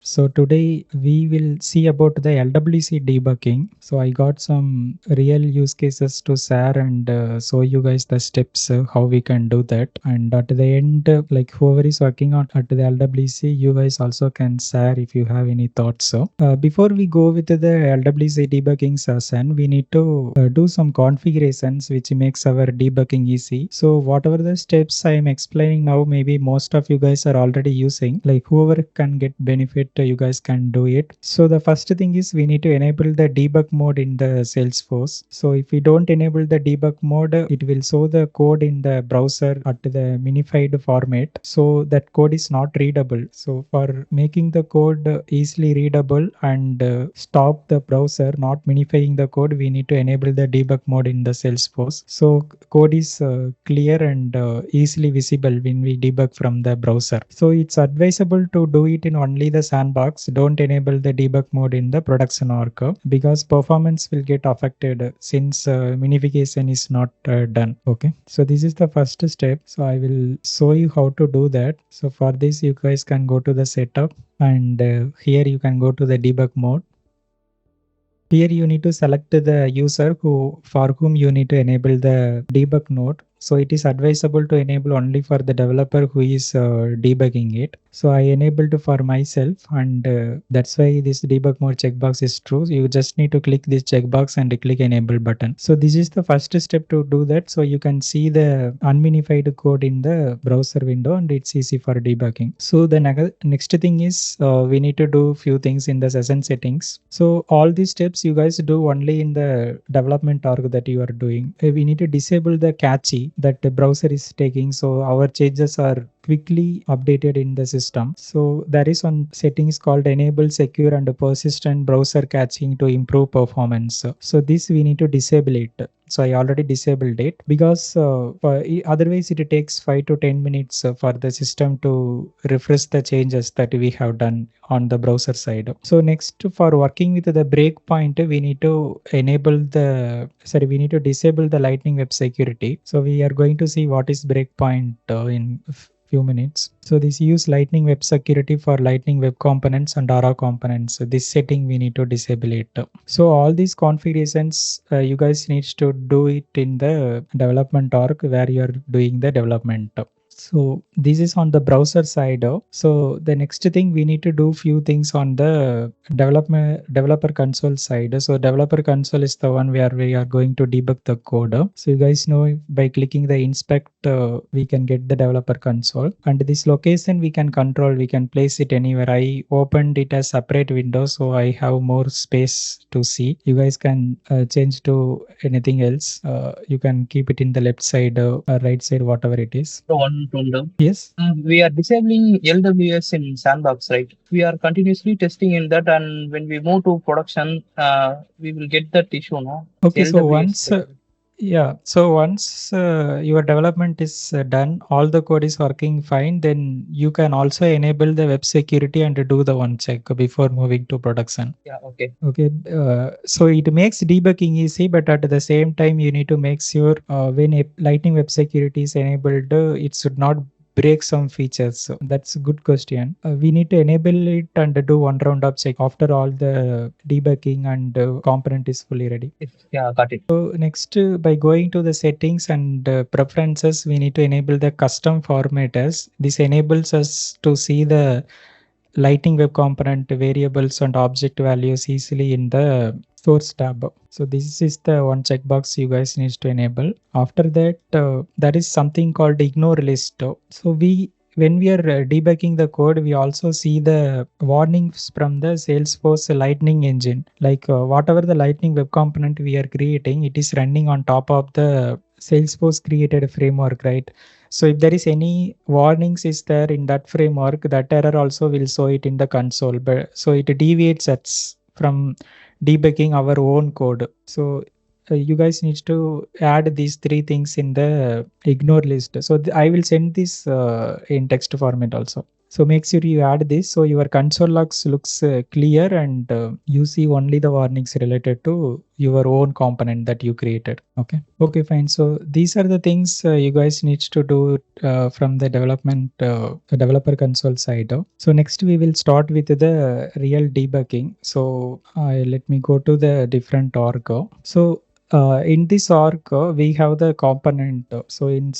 So today we will see about the LWC debugging. So I got some real use cases to share and show you guys the steps how we can do that. And at the end, like whoever is working on at the LWC, you guys also can share if you have any thoughts. So before we go with the LWC debugging session, we need to do some configurations which makes our debugging easy. So whatever the steps I am explaining now, maybe most of you guys are already using. Like whoever can get benefit, you guys can do it. So the first thing is we need to enable the debug mode in the Salesforce. So if we don't enable the debug mode, it will show the code in the browser at the minified format. So that code is not readable. So for making the code easily readable and stop the browser not minifying the code, we need to enable the debug mode in the Salesforce. So code is clear and easily visible when we debug from the browser. So it's advisable to do it in only the sandbox. Don't enable the debug mode in the production org because performance will get affected since minification is not done. Okay, so this is the first step. So I will show you how to do that. So for this, you guys can go to the setup and here you can go to the debug mode. Here you need to select the user for whom you need to enable the debug mode. So it is advisable to enable only for the developer who is debugging it. So I enabled for myself and that's why this debug mode checkbox is true. You just need to click this checkbox and click enable button. So this is the first step to do that. So you can see the unminified code in the browser window and it's easy for debugging. So the next thing is we need to do few things in the session settings. So all these steps you guys do only in the development org that you are doing. We need to disable the cache that the browser is taking, so our changes are quickly updated in the system. So there is one settings called enable secure and persistent browser caching to improve performance. So this we need to disable it. So I already disabled it because otherwise it takes 5 to 10 minutes for the system to refresh the changes that we have done on the browser side. So next, for working with the breakpoint, we need to we need to disable the Lightning Web Security. So we are going to see what is breakpoint in few minutes. So this use Lightning Web Security for Lightning Web Components and Aura components. So this setting we need to disable it. So all these configurations you guys need to do it in the development org where you are doing the development. So this is on the browser side. So the next thing we need to do few things on the developer console side. So developer console is the one where we are going to debug the code. So you guys know by clicking the inspect we can get the developer console, and this location we can control, we can place it anywhere. I opened it as separate window so I have more space to see. You guys can change to anything else. You can keep it in the left side or right side, whatever it is. One problem. Yes. We are disabling LWS in sandbox, right? We are continuously testing in that, and when we move to production, we will get that issue, no? Okay, so LWS. once your development is done, all the code is working fine, then you can also enable the web security and do the one check before moving to production. Yeah, okay. Okay, so it makes debugging easy, but at the same time, you need to make sure when a Lightning Web Security is enabled, it should not break some features. So that's a good question. We need to enable it and do one round of check after all the debugging and component is fully ready. Yeah, got it. So next, by going to the settings and preferences, we need to enable the custom formatters. This enables us to see the Lightning Web Component variables and object values easily in the source tab. So this is the one checkbox you guys need to enable. After that, there is something called ignore list. So when we are debugging the code, we also see the warnings from the Salesforce Lightning engine. Like whatever the Lightning Web Component we are creating, it is running on top of the Salesforce created framework, right? So if there is any warnings is there in that framework, that error also will show it in the console. But so it deviates us from debugging our own code. So you guys need to add these three things in the ignore list. So I will send this in text format also. So make sure you add this so your console logs looks clear and you see only the warnings related to your own component that you created. Okay, fine. So these are the things you guys need to do from the developer console side. So next we will start with the real debugging. So let me go to the different org. So in this org, we have the component. So in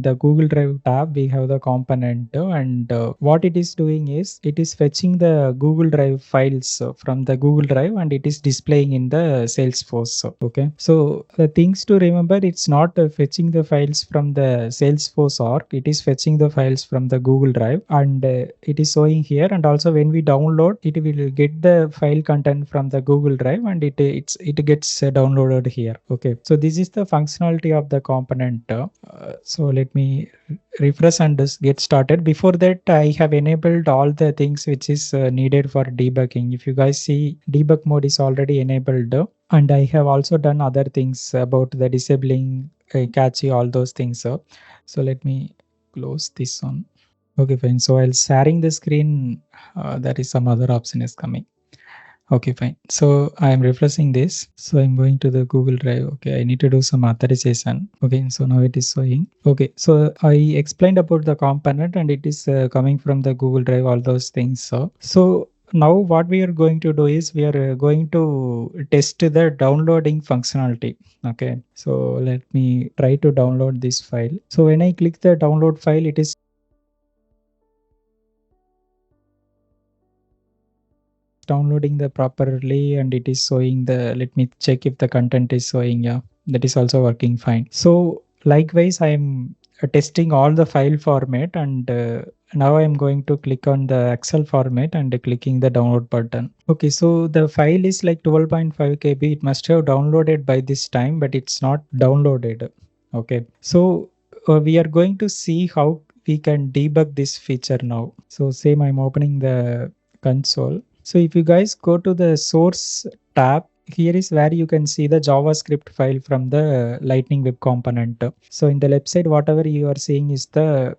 the Google Drive tab, we have the component, and what it is doing is it is fetching the Google Drive files from the Google Drive, and it is displaying in the Salesforce. Okay, so the things to remember, it's not fetching the files from the Salesforce org. It is fetching the files from the Google Drive, and it is showing here. And also when we download, it will get the file content from the Google Drive, and it gets downloaded here. Okay, so this is the functionality of the component. So let me refresh and just get started. Before that, I have enabled all the things which is needed for debugging. If you guys see, debug mode is already enabled, and I have also done other things about the disabling cache, all those things. So let me close this one. Okay, fine. So while sharing the screen, there is some other option is coming. Okay, fine. So I am refreshing this. So I'm going to the Google Drive. Okay, I need to do some authorization. Okay, so now it is showing. Okay, so I explained about the component, and it is coming from the Google Drive, all those things. So now what we are going to do is we are going to test the downloading functionality. Okay, so let me try to download this file. So when I click the download file, it is downloading the properly, and it is showing the, let me check if the content is showing. Yeah, that is also working fine. So likewise, I am testing all the file format, and now I am going to click on the Excel format and clicking the download button. Okay, so the file is like 12.5 KB. It must have downloaded by this time, but it's not downloaded. Okay, so we are going to see how we can debug this feature now. So same, I'm opening the console. So if you guys go to the source tab, here is where you can see the JavaScript file from the Lightning Web Component. So in the left side, whatever you are seeing is the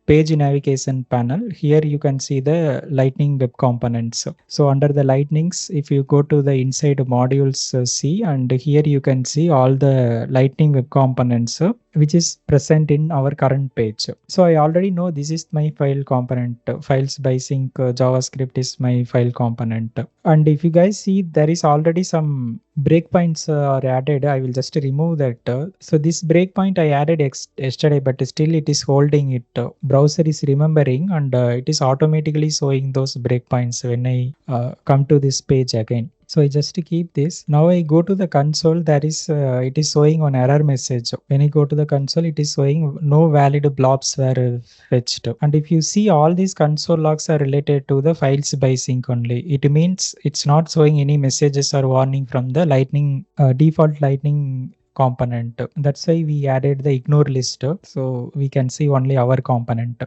page navigation panel. Here you can see the Lightning Web Components. So under the Lightnings, if you go to the inside modules C, and here you can see all the Lightning Web Components which is present in our current page. So I already know this is my file component. Files by sync JavaScript is my file component. And if you guys see, there is already some breakpoints are added. I will just remove that. So this breakpoint I added yesterday, but still it is holding it. Browser is remembering, and it is automatically showing those breakpoints when I come to this page again. So I just keep this. Now I go to the console. There is it is showing an error message. When I go to the console, it is showing no valid blobs were fetched. And if you see, all these console logs are related to the files by sync only. It means it's not showing any messages or warning from the Lightning default Lightning component. That's why we added the ignore list, so we can see only our component.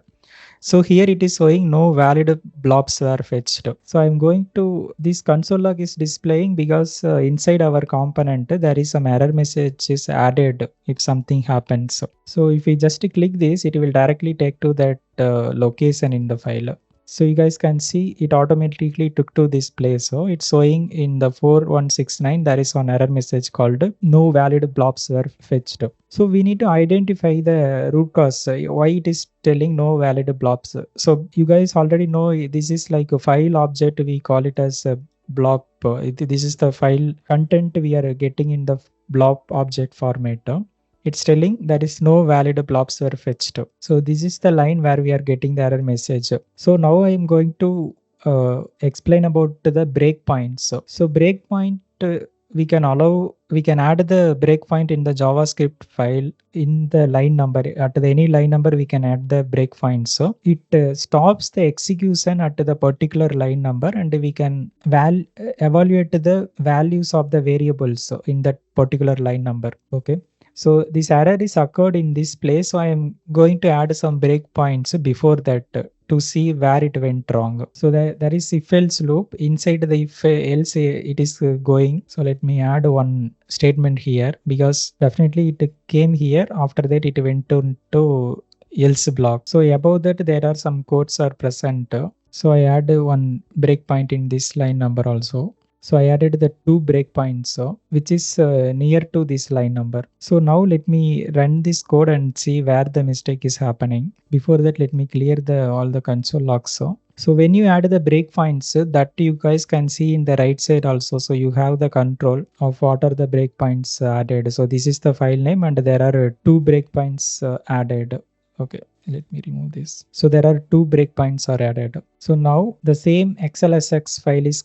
So here it is showing no valid blobs were fetched. So I'm going to, this console log is displaying because inside our component there is some error message is added if something happens. So if we just click this, it will directly take to that location in the file. So you guys can see it automatically took to this place. So it's showing in the 4169 there is one error message called no valid blobs were fetched. So we need to identify the root cause, why it is telling no valid blobs. So you guys already know this is like a file object. We call it as a blob. This is the file content we are getting in the blob object format. It's telling there is no valid blobs were fetched. So this is the line where we are getting the error message. So now I am going to explain about the breakpoints. So breakpoint, we can add the breakpoint in the JavaScript file in the line number. At any line number, we can add the breakpoint. So it stops the execution at the particular line number, and we can evaluate the values of the variables in that particular line number. Okay. So this error is occurred in this place. So I am going to add some breakpoints before that to see where it went wrong. So there is if else loop inside the if else it is going. So let me add one statement here, because definitely it came here. After that it went to else block. So above that there are some codes are present. So I add one breakpoint in this line number also. So I added the 2 breakpoints, which is near to this line number. So now let me run this code and see where the mistake is happening. Before that, let me clear all the console logs. So when you add the breakpoints, that you guys can see in the right side also. So you have the control of what are the breakpoints added. So this is the file name and there are 2 breakpoints added. Okay, let me remove this. So there are 2 breakpoints are added. So now the same XLSX file is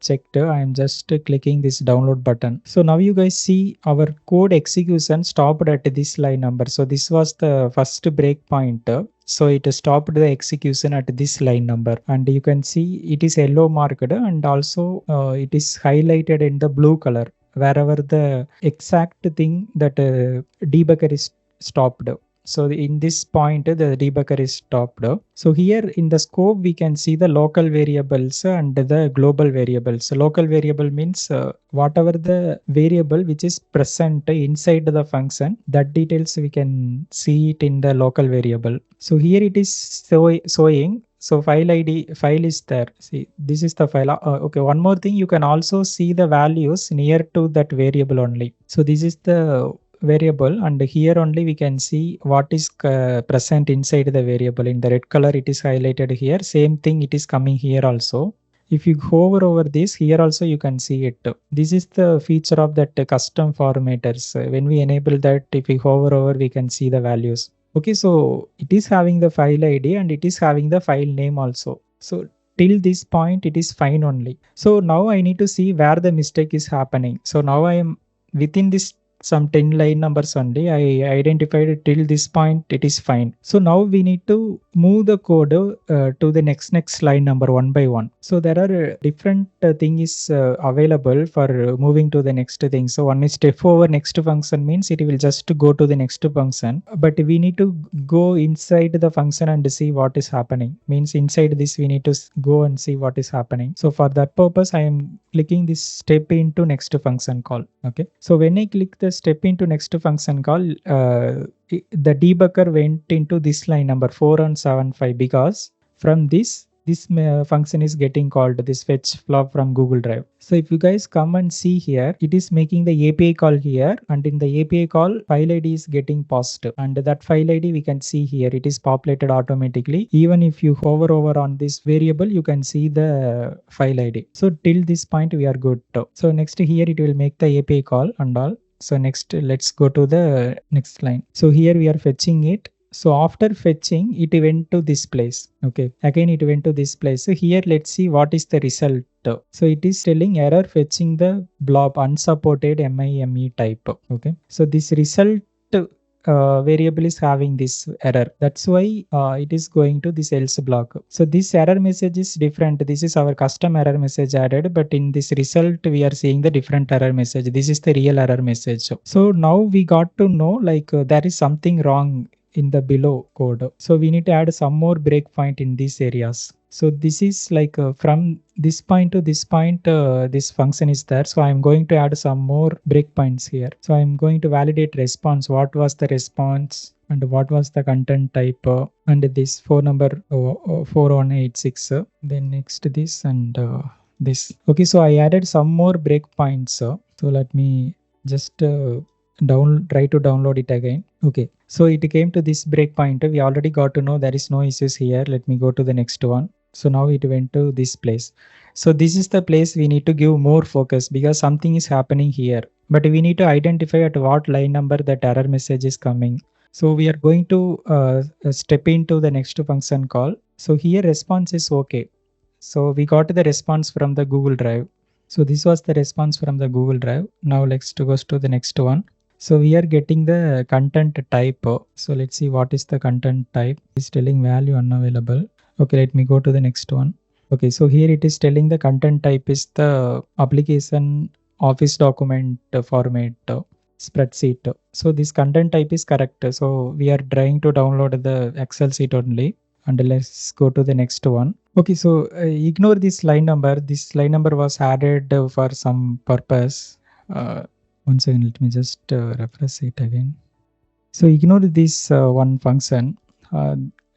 checked. I am just clicking this download button. So now you guys see our code execution stopped at this line number. So this was the first breakpoint. So it stopped the execution at this line number, and you can see it is yellow marked and also it is highlighted in the blue color wherever the exact thing that debugger is stopped. So in this point, the debugger is stopped. So here in the scope, we can see the local variables and the global variables. So local variable means whatever the variable which is present inside the function, that details we can see it in the local variable. So here it is showing. So file ID file is there. See, this is the file. Okay, one more thing, you can also see the values near to that variable only. So this is the variable, and here only we can see what is present inside the variable. In the red color it is highlighted here. Same thing it is coming here also. If you hover over this, here also you can see it. This is the feature of that custom formatters. When we enable that, if we hover over, we can see the values. Okay, so it is having the file ID and it is having the file name also. So till this point it is fine only. So now I need to see where the mistake is happening. So now I am within this some 10 line numbers only. I identified till this point it is fine. So now we need to move the code to the next line number one by one. So there are different thing is available for moving to the next thing. So one is step over next function means it will just go to the next function, but we need to go inside the function and see what is happening. Means inside this we need to go and see what is happening. So for that purpose I am clicking this step into next function call. Okay, so when I click the step into next function call, the debugger went into this line number 4175 because from this function is getting called, this fetch flop from Google Drive. So if you guys come and see here, it is making the API call here, and in the API call file ID is getting passed, and that file ID we can see here, it is populated automatically. Even if you hover over on this variable, you can see the file ID. So till this point we are good. So next here it will make the API call and all. So next let's go to the next line. So here we are fetching it. So after fetching, it went to this place. Okay, again it went to this place. So here let's see what is the result. So it is telling error fetching the blob unsupported MIME type. Okay, so this result variable is having this error. That's why it is going to this else block. So this error message is different. This is our custom error message added, but in this result we are seeing the different error message. This is the real error message. So now we got to know like there is something wrong in the below code. So we need to add some more breakpoint in these areas. So this is like from this point to this point, this function is there. So I'm going to add some more breakpoints here. So I'm going to validate response. What was the response and what was the content type and this phone number 4186. Then next this and this. Okay, so I added some more breakpoints. So let me just try to download it again. Okay, so it came to this breakpoint. We already got to know there is no issues here. Let me go to the next one. So now it went to this place. So this is the place we need to give more focus because something is happening here, but we need to identify at what line number that error message is coming. So we are going to step into the next function call. So here response is okay. So we got the response from the Google Drive. So this was the response from the Google Drive. Now let's go to the next one. So we are getting the content type. So let's see what is the content type. It's telling value unavailable. Okay, let me go to the next one. Okay, so here it is telling the content type is the application office document format spreadsheet. So this content type is correct. So we are trying to download the Excel sheet only. And let's go to the next one. Okay, so ignore this line number. This line number was added for some purpose. One second, let me just refresh it again. So ignore this one function.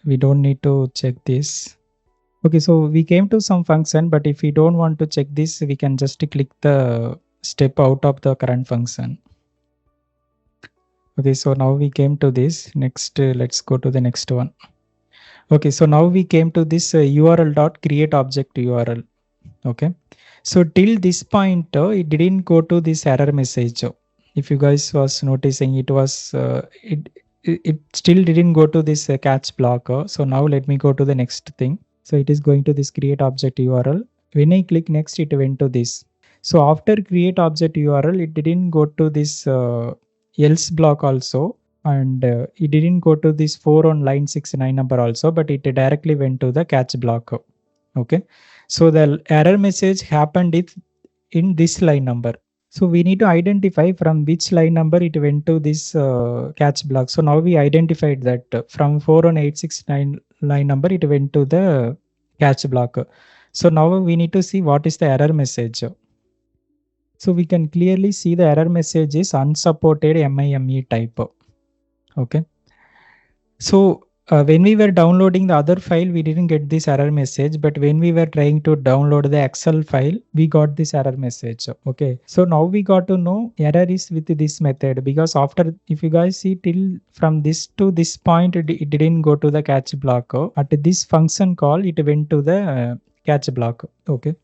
we don't need to check this. Okay, so we came to some function, but if we don't want to check this, we can just click the step out of the current function. Okay, so now we came to this. Next, let's go to the next one. Okay, so now we came to this URL dot create object URL. Okay, so till this point, it didn't go to this error message. If you guys was noticing, it was it still didn't go to this catch block. So now let me go to the next thing. So it is going to this create object URL. When I click next, it went to this. So after create object URL, it didn't go to this else block also, and it didn't go to this 4 on line 69 number also, but it directly went to the catch block. Okay, so the error message happened in this line number. So we need to identify from which line number it went to this catch block. So now we identified that from 4 on 869 line number, it went to the catch block. So now we need to see what is the error message. So we can clearly see the error message is unsupported MIME type. Okay. So when we were downloading the other file, we didn't get this error message, but when we were trying to download the Excel file, we got this error message. Okay, so now we got to know error is with this method, because after, if you guys see till from this to this point, it didn't go to the catch block. At this function call, it went to the catch block. Okay,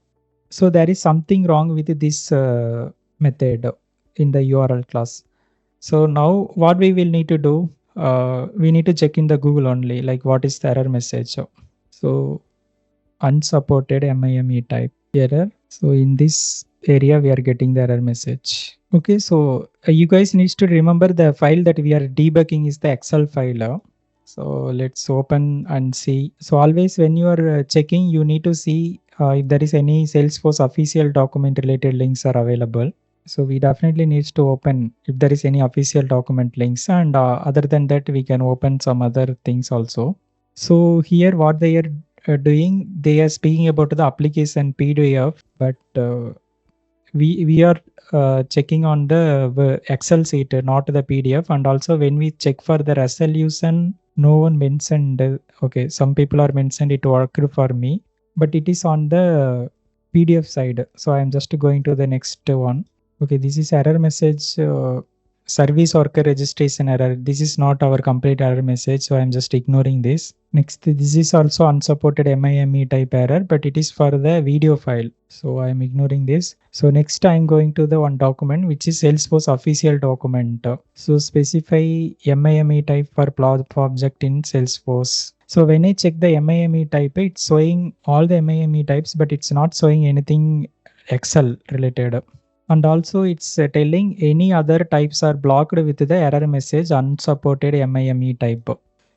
so there is something wrong with this method in the URL class. So now what we will need to do, we need to check in the Google only, like what is the error message. So unsupported MIME type error. So in this area, we are getting the error message. Okay, so you guys need to remember the file that we are debugging is the Excel file. So let's open and see. So always when you are checking, you need to see if there is any Salesforce official document related links are available. So we definitely needs to open if there is any official document links, and other than that, we can open some other things also. So here what they are doing, they are speaking about the application PDF, but we are checking on the Excel sheet, not the PDF. And also when we check for the resolution, no one mentioned. Okay, some people are mentioned it worked for me, but it is on the PDF side. So I'm just going to the next one. Okay, this is error message, service worker registration error. This is not our complete error message, so I'm just ignoring this. Next, this is also unsupported MIME type error, but it is for the video file, so I'm ignoring this. So next, I'm going to the one document which is Salesforce official document. So specify MIME type for object in Salesforce. So when I check the MIME type, it's showing all the MIME types, but it's not showing anything Excel related. And also it's telling any other types are blocked with the error message unsupported MIME type.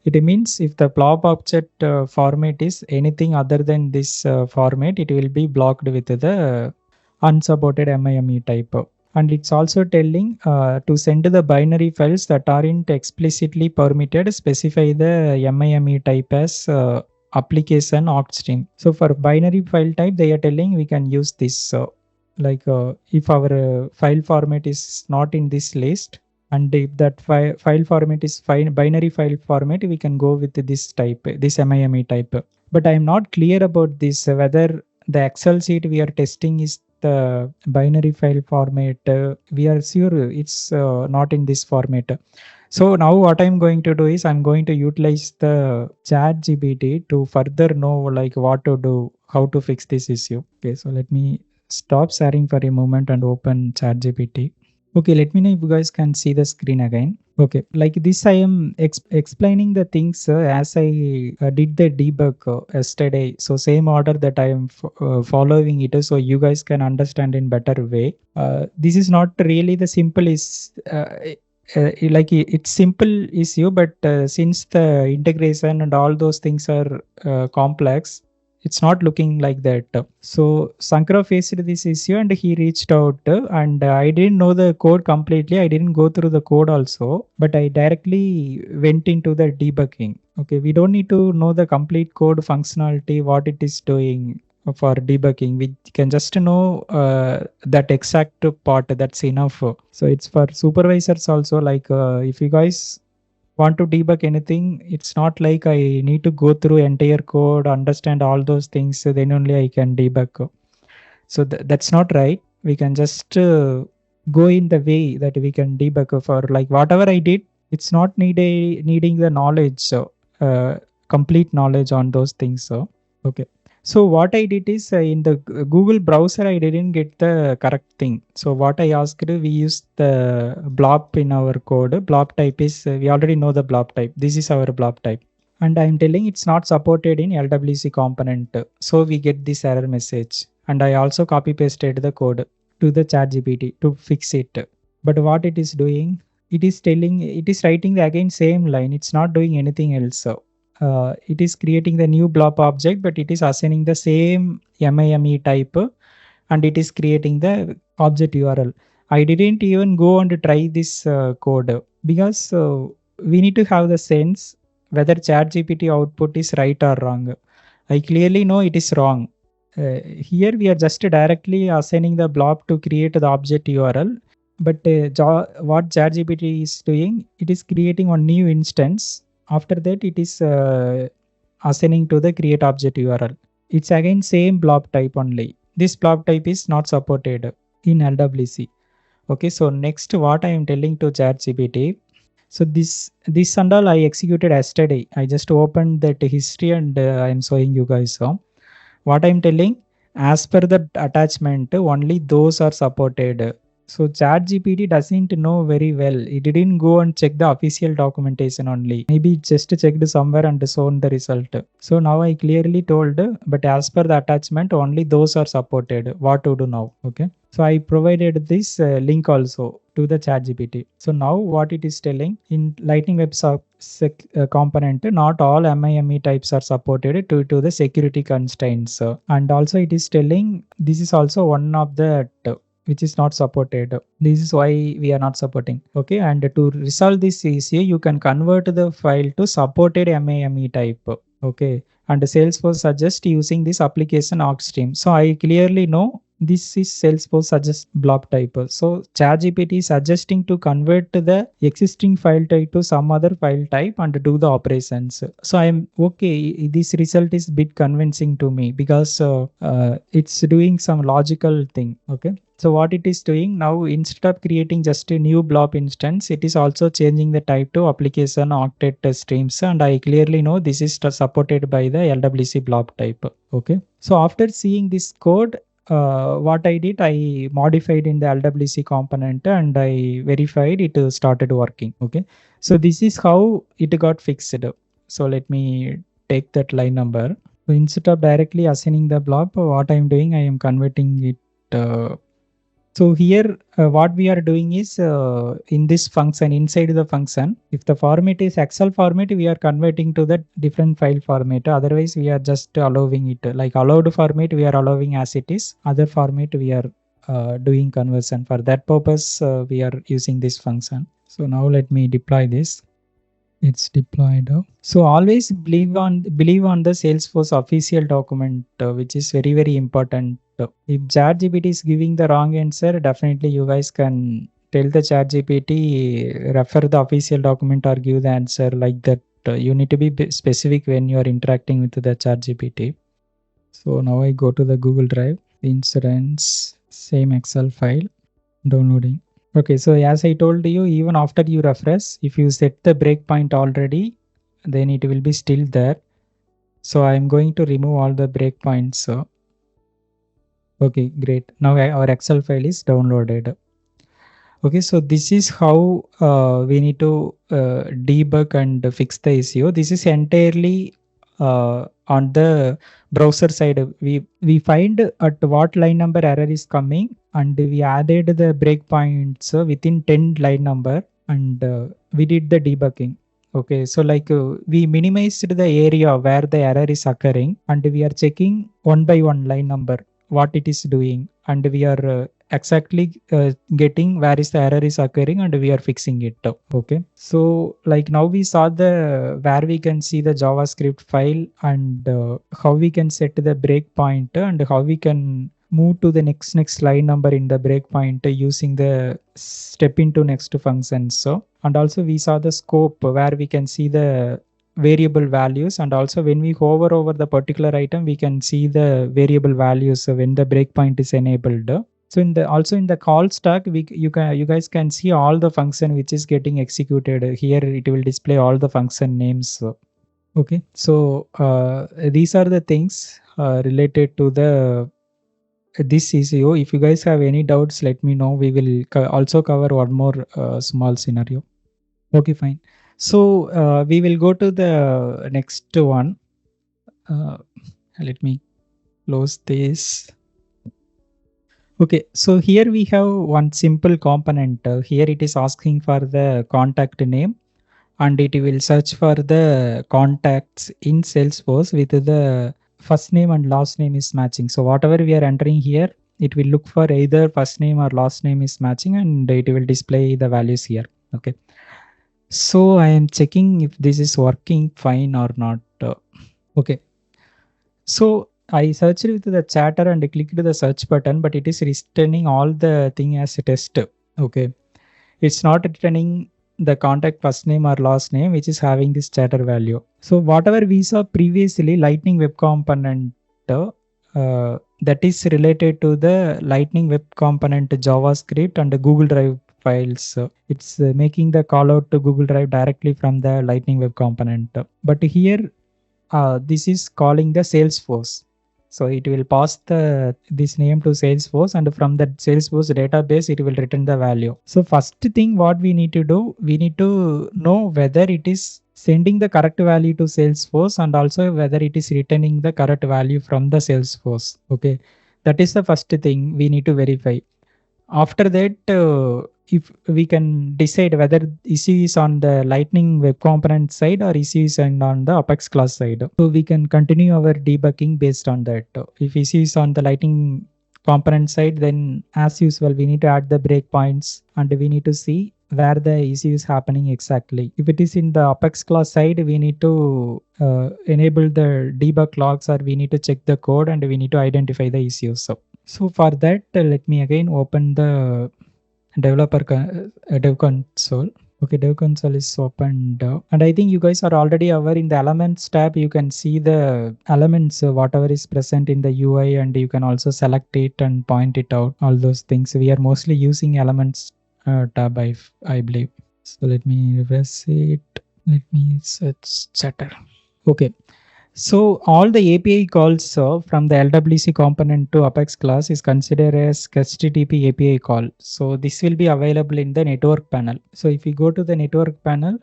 It means if the blob object format is anything other than this format, it will be blocked with the unsupported MIME type. And it's also telling to send the binary files that aren't explicitly permitted, specify the MIME type as application stream. So for binary file type, they are telling we can use this. If our file format is not in this list, and if that file format is binary file format, we can go with this type, this MIME type. But I am not clear about this, whether the Excel sheet we are testing is the binary file format. We are sure it's not in this format. So now what I'm going to do is I'm going to utilize the ChatGPT to further know like what to do, how to fix this issue. Okay, so let me stop sharing for a moment and open ChatGPT. Okay, let me know if you guys can see the screen again. Okay, like this I am explaining the things as I did the debug yesterday. So same order that I am following it, so you guys can understand in better way. This is not really the simple is like it's simple issue, but since the integration and all those things are complex, it's not looking like that. So Sankara faced this issue and he reached out, and I didn't know the code completely. I didn't go through the code also, but I directly went into the debugging. Okay, we don't need to know the complete code functionality, what it is doing for debugging. We can just know that exact part, that's enough. So it's for supervisors also, like if you guys want to debug anything, it's not like I need to go through entire code, understand all those things, so then only I can debug. So that's not right. We can just go in the way that we can debug for like whatever I did. It's not needing the knowledge, so complete knowledge on those things. So okay. So what I did is in the Google browser, I didn't get the correct thing. So what I asked, we used the blob in our code. Blob type is, we already know the blob type. This is our blob type. And I'm telling it's not supported in LWC component. So we get this error message. And I also copy pasted the code to the ChatGPT to fix it. But what it is doing, it is writing the again same line. It's not doing anything else. So it is creating the new blob object, but it is assigning the same MIME type and it is creating the object URL. I didn't even go and try this code because we need to have the sense whether ChatGPT output is right or wrong. I clearly know it is wrong. Here we are just directly assigning the blob to create the object URL. But what ChatGPT is doing, it is creating one new instance. After that, it is assigning to the create object URL. It's again same blob type only. This blob type is not supported in LWC. Okay, so next what I am telling to ChatGPT. So this and all I executed yesterday. I just opened that history and I am showing you guys. So what I'm telling, as per the attachment, only those are supported. So ChatGPT doesn't know very well. It didn't go and check the official documentation only. Maybe it just checked somewhere and shown the result. So now I clearly told, but as per the attachment, only those are supported. What to do now? Okay. So I provided this link also to the ChatGPT. So now what it is telling in Lightning Web component, not all MIME types are supported due to the security constraints. And also it is telling this is also one of the which is not supported. This is why we are not supporting. Okay, and to resolve this issue, you can convert the file to supported MIME type. Okay, and Salesforce suggests using this application awk stream. So I clearly know this is Salesforce suggest blob type. So ChatGPT is suggesting to convert the existing file type to some other file type and do the operations. So I'm okay. This result is a bit convincing to me because it's doing some logical thing. Okay. So what it is doing now, instead of creating just a new blob instance, it is also changing the type to application octet streams. And I clearly know this is supported by the LWC blob type. Okay. So after seeing this code, what I did, I modified in the LWC component and I verified it started working. Okay. So this is how it got fixed. So let me take that line number. So instead of directly assigning the blob, what I'm doing, I am converting it. So here what we are doing is in this function, inside the function, if the format is Excel format, we are converting to the different file format. Otherwise, we are just allowing it like allowed format, we are allowing as it is. Other format, we are doing conversion. For that purpose, we are using this function. So now let me deploy this. It's deployed. So always believe on the Salesforce official document, which is very, very important. If ChatGPT is giving the wrong answer, definitely you guys can tell the ChatGPT, refer the official document or give the answer like that. You need to be specific when you are interacting with the ChatGPT. So now I go to the Google Drive, insurance, same Excel file, downloading. Okay, so as I told you, even after you refresh, if you set the breakpoint already, then it will be still there. So I'm going to remove all the breakpoints. Okay, great. Now our Excel file is downloaded. Okay, so this is how we need to debug and fix the issue. This is entirely on the browser side. We find at what line number error is coming and we added the breakpoints within 10 line number and we did the debugging. Okay, so like we minimized the area where the error is occurring and we are checking one by one line number what it is doing and we are exactly getting where is the error is occurring and we are fixing it. Okay, so like now we saw the where we can see the JavaScript file and how we can set the breakpoint and how we can move to the next line number in the breakpoint using the step into next functions. So, and also we saw the scope where we can see the variable values, and also when we hover over the particular item we can see the variable values when the breakpoint is enabled. So in the also in the call stack, you guys can see all the function which is getting executed. Here it will display all the function names. Okay, so these are the things related to the this ECO. If you guys have any doubts, let me know. We will also cover one more small scenario. Okay, fine. So we will go to the next one. Let me close this. Okay, so here we have one simple component. Here it is asking for the contact name, and it will search for the contacts in Salesforce with the first name and last name is matching. So whatever we are entering here, it will look for either first name or last name is matching, and it will display the values here. Okay. So I am checking if this is working fine or not. Okay. So I searched with the chatter and clicked the search button, but it is returning all the thing as a test. Okay. It's not returning the contact first name or last name, which is having this chatter value. So whatever we saw previously, Lightning Web Component, that is related to the Lightning Web Component JavaScript and the Google Drive files. It's making the call out to Google Drive directly from the Lightning Web Component. But here, this is calling the Salesforce. So it will pass this name to Salesforce, and from that Salesforce database, it will return the value. So first thing what we need to do, we need to know whether it is sending the correct value to Salesforce and also whether it is returning the correct value from the Salesforce. Okay, that is the first thing we need to verify. After that, if we can decide whether issue is on the Lightning Web Component side or issue is on the Apex class side. So we can continue our debugging based on that. If issue is on the Lightning component side, then as usual, we need to add the breakpoints and we need to see where the issue is happening exactly. If it is in the Apex class side, we need to enable the debug logs, or we need to check the code and we need to identify the issues. So for that, let me again open the dev console. Okay, dev console is opened, and I think you guys are already aware in the elements tab. You can see the elements, whatever is present in the UI, and you can also select it and point it out. All those things. We are mostly using elements tab, I believe. So let me refresh it. Let me search chatter. Okay. So all the API calls from the LWC component to Apex class is considered as HTTP API call. So this will be available in the network panel. So if you go to the network panel,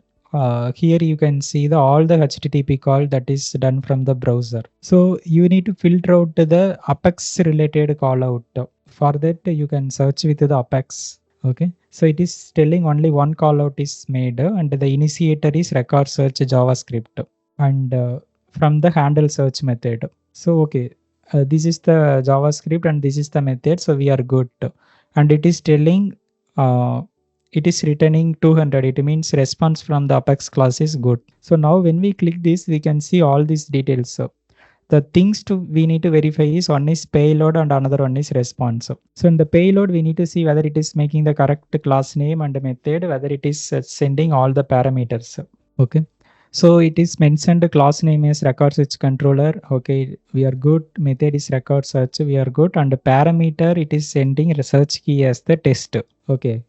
here you can see all the HTTP call that is done from the browser. So you need to filter out the Apex related call out. For that you can search with the Apex. Okay. So it is telling only one call out is made, and the initiator is record search JavaScript. And from the handle search method. So okay, this is the JavaScript and this is the method, so we are good. And it is telling it is returning 200. It means response from the Apex class is good. So now when we click this, we can see all these details. The things we need to verify is one is payload and another one is response. So in the payload, we need to see whether it is making the correct class name and method, whether it is sending all the parameters. Okay. So it is mentioned class name is record search controller. Okay, we are good. Method is record search. We are good. And parameter, it is sending research key as the test. Okay.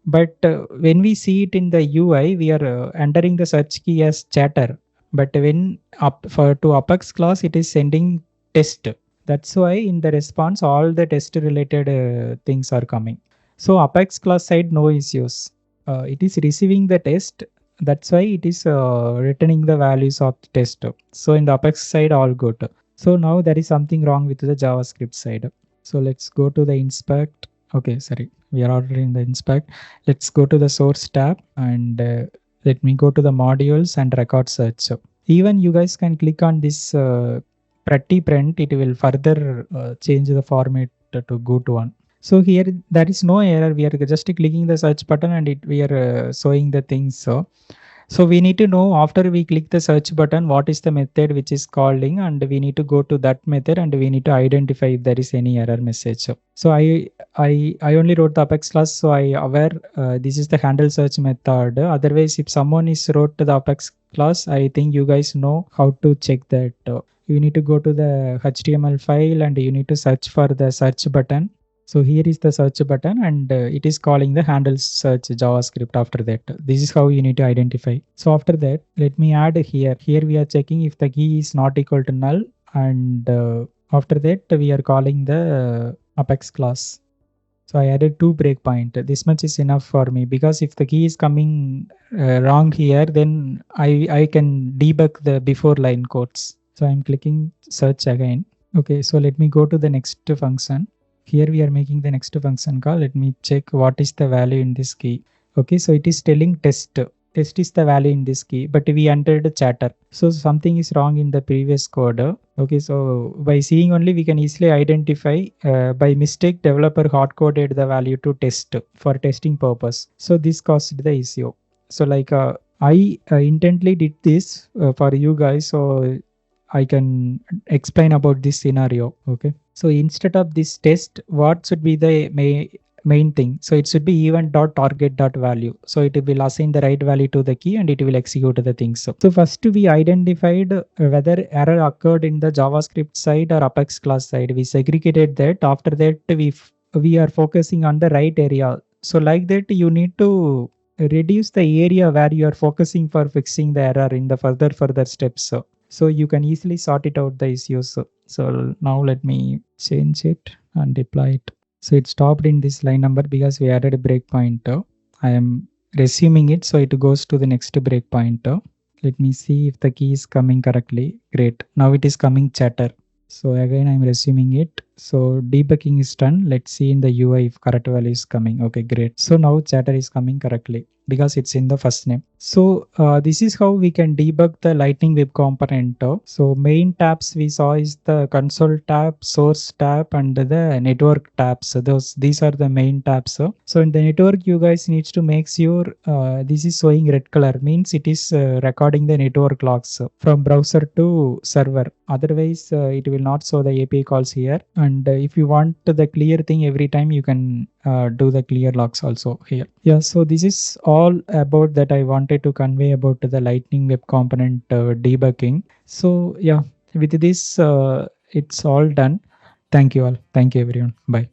But when we see it in the UI, we are entering the search key as chatter. But when to Apex class, it is sending test. That's why in the response, all the test related things are coming. So Apex class side, no issues. It is receiving the test. That's why it is returning the values of the test. So in the Apex side, all good. So now there is something wrong with the JavaScript side. So let's go to the inspect. Okay, sorry, we are already in the inspect. Let's go to the source tab and let me go to the modules and record search. Even you guys can click on this pretty print. It will further change the format to go to one. So here there is no error. We are just clicking the search button and we are showing the things. So So we need to know after we click the search button, what is the method which is calling, and we need to go to that method and we need to identify if there is any error message. So I only wrote the Apex class, so I aware this is the handle search method. Otherwise, if someone is wrote to the Apex class, I think you guys know how to check that. You need to go to the HTML file and you need to search for the search button. So here is the search button and it is calling the handle search JavaScript after that. This is how you need to identify. So after that, let me add here. Here we are checking if the key is not equal to null, and after that we are calling the Apex class. So I added 2 breakpoint. This much is enough for me because if the key is coming wrong here, then I can debug the before line codes. So I'm clicking search again. Okay, so let me go to the next function. Here we are making the next function call. Let me check what is the value in this key. Okay, so it is telling test. Test is the value in this key, but we entered chatter. So something is wrong in the previous code. Okay, so by seeing only we can easily identify by mistake developer hard coded the value to test for testing purpose. So this caused the issue. So like I intently did this for you guys, so I can explain about this scenario. Okay. So instead of this test, what should be the main thing? So it should be event dot target dot value. So it will assign the right value to the key and it will execute the things. So first we identified whether error occurred in the JavaScript side or Apex class side. We segregated that. After that, we are focusing on the right area. So like that, you need to reduce the area where you are focusing for fixing the error in the further steps. So you can easily sort it out the issues. So now let me change it and deploy it. So it stopped in this line number because we added a breakpoint. I am resuming it, so it goes to the next breakpoint. Let me see if the key is coming correctly. Great. Now it is coming chatter. So again, I'm resuming it. So debugging is done. Let's see in the UI if correct value is coming. Okay, great. So now chatter is coming correctly because it's in the first name. So this is how we can debug the Lightning Web Component. So main tabs we saw is the console tab, source tab, and the network tabs. So these are the main tabs. So in the network, you guys needs to make sure this is showing red color, means it is recording the network logs from browser to server. Otherwise, it will not show the API calls here. And if you want the clear thing every time, you can do the clear logs also here. Yeah, so this is all about that I wanted to convey about the Lightning Web Component debugging. So yeah, with this, it's all done. Thank you all. Thank you everyone. Bye.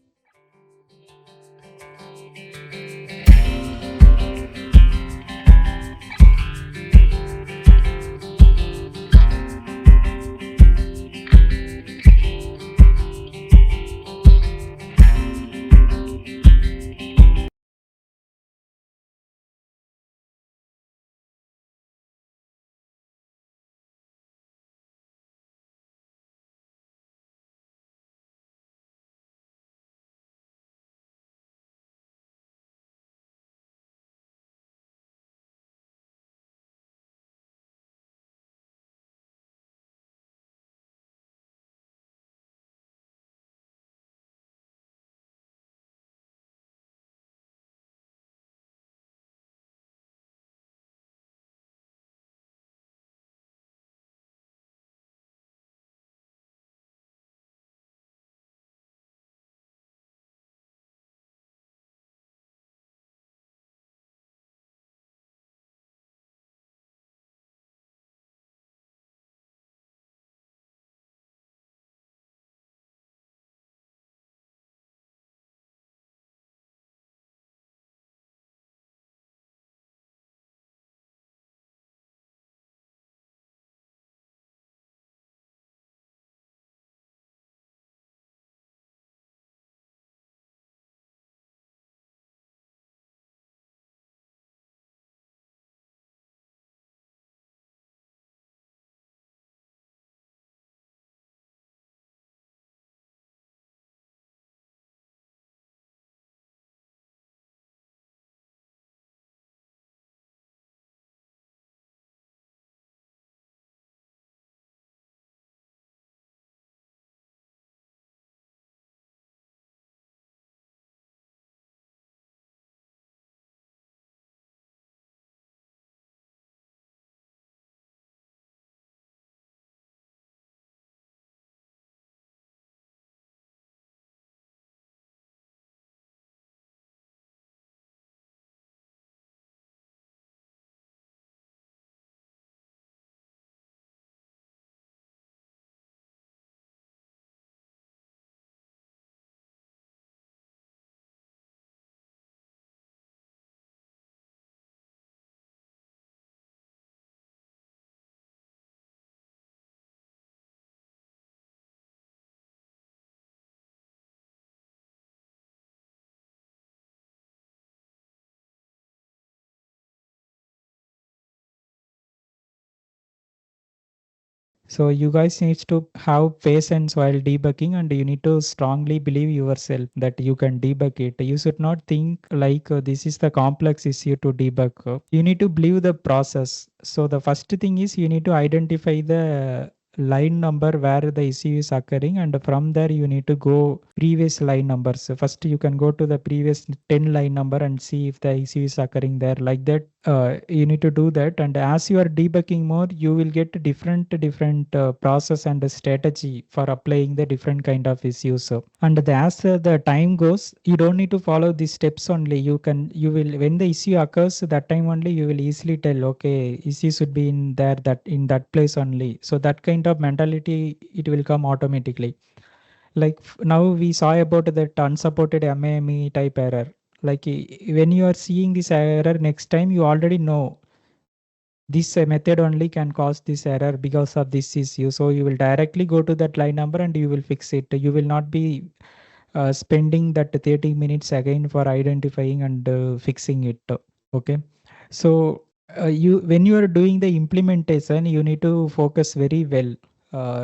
So you guys needs to have patience while debugging, and you need to strongly believe yourself that you can debug it. You should not think like this is the complex issue to debug. You need to believe the process. So the first thing is you need to identify the line number where the issue is occurring, and from there you need to go previous line numbers. So first you can go to the previous 10 line number and see if the issue is occurring there. Like that, you need to do that, and as you are debugging more, you will get different process and strategy for applying the different kind of issues. So, and as the time goes, you don't need to follow these steps only. You will, when the issue occurs, that time only you will easily tell, okay, issue should be in there, that in that place only. So that kind of mentality, it will come automatically. Like now we saw about that unsupported MIME type error. Like when you are seeing this error next time, you already know this method only can cause this error because of this issue. So you will directly go to that line number and you will fix it. You will not be spending that 30 minutes again for identifying and fixing it. Okay. So you, when you are doing the implementation, you need to focus very well.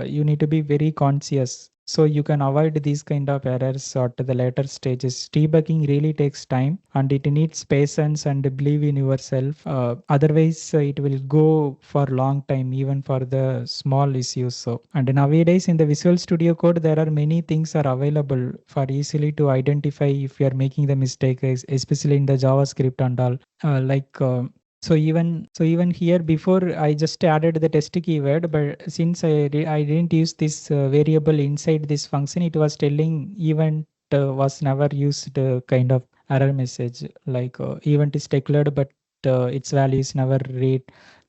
You need to be very conscious, so you can avoid these kind of errors at the later stages. Debugging really takes time, and it needs patience and believe in yourself. Otherwise, it will go for long time, even for the small issues. So, and nowadays in the Visual Studio Code, there are many things are available for easily to identify if you are making the mistake, especially in the JavaScript and all. So even here before I just added the test keyword, but since I didn't use this variable inside this function, it was telling event was never used, kind of error message, like event is declared but its value is never read.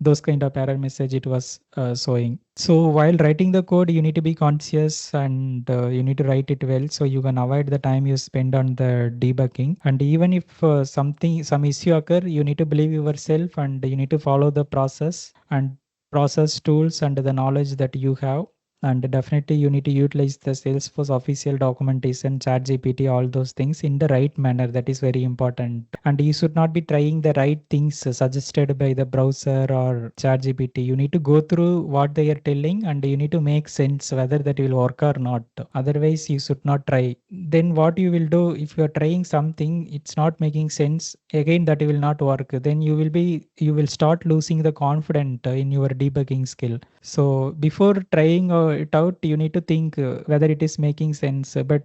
Those kind of error message it was showing. So while writing the code, you need to be conscious, and you need to write it well, so you can avoid the time you spend on the debugging. And even if some issue occur, you need to believe yourself, and you need to follow the process and process tools and the knowledge that you have. And definitely you need to utilize the Salesforce official documentation, ChatGPT, all those things in the right manner. That is very important. And you should not be trying the right things suggested by the browser or ChatGPT. You need to go through what they are telling, and you need to make sense whether that will work or not. Otherwise, you should not try. Then what you will do, if you are trying something, it's not making sense, again that will not work. Then you will start losing the confidence in your debugging skill. So before trying it out, you need to think whether it is making sense. But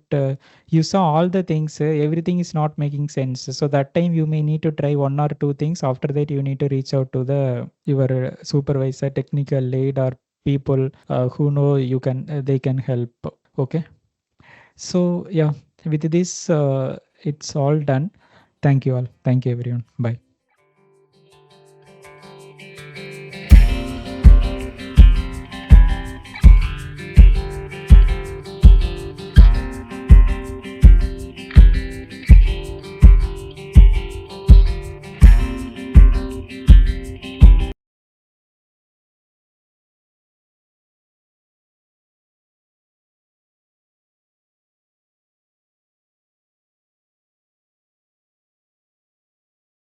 you saw all the things, everything is not making sense. So that time you may need to try one or two things. After that, you need to reach out to the your supervisor, technical lead, or people who know you can they can help. Okay. So yeah, with this, it's all done. Thank you all. Thank you everyone. Bye.